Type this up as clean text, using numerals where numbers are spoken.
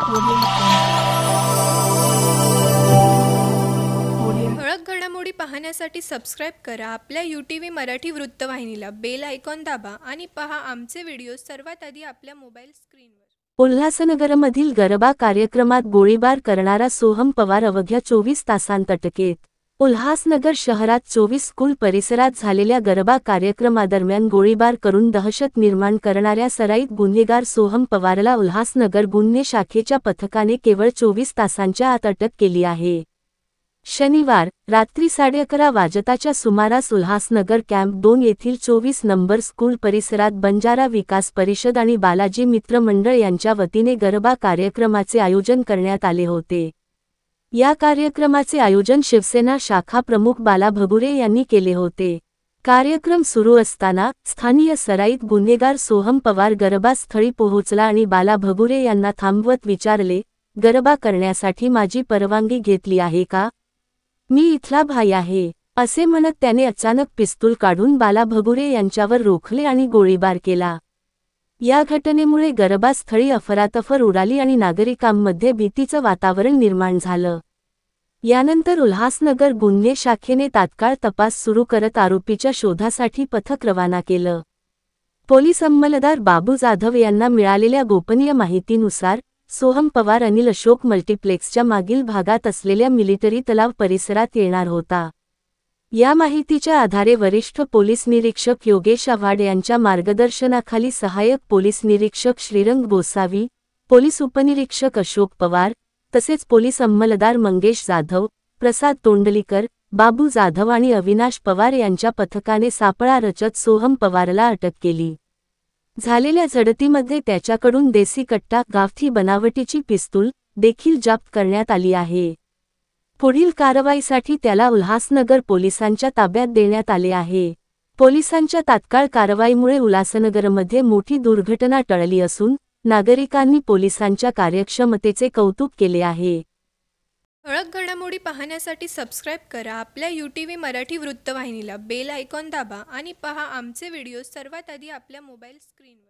ठळक घडामोडी पाहण्यासाठी सबस्क्राईब करा आपल्या UTV मराठी वृत्तवाहिनीला. बेल आयकॉन दाबा आणि पहा आमचे व्हिडिओ सर्वात आधी आपल्या मोबाईल स्क्रीनवर. उल्हासनगरमधील गरबा कार्यक्रमात गोळीबार करणारा सोहम पवार अवघ्या 24 तासांत अटकेत. उल्हासनगर शहरात 24 स्कूल परिसरात झालेल्या गरबा कार्यक्रमादरम्यान गोळीबार करून दहशत निर्माण करणाऱ्या सराईत गुन्हेगार सोहम पवारला उल्हासनगर गुन्हे शाखेच्या पथकाने केवळ 24 तासांच्या आत अटक केली आहे. शनिवार रात्री 11:30 वाजताच्या सुमारास उल्हासनगर कॅम्प 2 येथील 24 नंबर स्कूल परिसरात बंजारा विकास परिषद आणि बालाजी मित्र मंडळ यांच्या वतीने गरबा कार्यक्रमाचे आयोजन करण्यात आले होते. या कार्यक्रमाचे आयोजन शिवसेना शाखा प्रमुख बाला भगुरे यांनी केले होते. कार्यक्रम सुरू असताना स्थानीय सराईत गुन्हेगार सोहम पवार गरबा स्थळी पोहोचला आणि बाला भगुरे यांना थांबवत विचारले, "गरबा करण्यासाठी माझी परवानगी घेतली आहे का? मी इथला भाई आहे," असे म्हणत त्याने अचानक पिस्तूल काढून बाला भगुरे यांच्यावर रोखले आणि गोळीबार केला. या घटनेमुळे गरबा स्थळी अफरातफर उडाली आणि नागरिकांमध्ये भीतीचं वातावरण निर्माण झालं. यानंतर उल्हासनगर गुन्हे शाखेने तात्काळ तपास सुरू करत आरोपीच्या शोधासाठी पथक रवाना केलं. पोलीस अंमलदार बाबू जाधव यांना मिळालेल्या गोपनीय माहितीनुसार सोहम पवार अनिल अशोक मल्टिप्लेक्सच्या मागील भागात असलेल्या मिलिटरी तलाव परिसरात येणार होता. या माहितीच्या आधारे वरिष्ठ पोलीस निरीक्षक योगेश आव्हाड यांच्या मार्गदर्शनाखाली सहाय्यक पोलीस निरीक्षक श्रीरंग गोसावी, पोलीस उपनिरीक्षक अशोक पवार, तसेच पोलीस अंमलदार मंगेश जाधव, प्रसाद तोंडलीकर, बाबू जाधव आणि अविनाश पवार यांच्या पथकाने सापळा रचत सोहम पवारला अटक केली. झालेल्या झडतीमध्ये त्याच्याकडून देसी कट्टा, गावठी बनावटीची पिस्तूल देखील जप्त करण्यात आली आहे. पुढील कारवाईसाठी त्याला उल्हासनगर पोलिसांच्या ताब्यात देण्यात आले आहे. पोलिसांच्या तात्काळ कारवाईमुळे उल्हासनगरमध्ये मोठी दुर्घटना टळली असून नागरिकांनी पोलिसांच्या कार्यक्षमतेचे कौतुक केले आहे. ठळक घडामोडी पाहण्यासाठी सबस्क्राईब करा आपल्या UTV मराठी वृत्तवाहिनीला. बेल आयकॉन दाबा आणि पहा आमचे व्हिडिओ सर्वात आधी आपल्या मोबाईल स्क्रीनवर.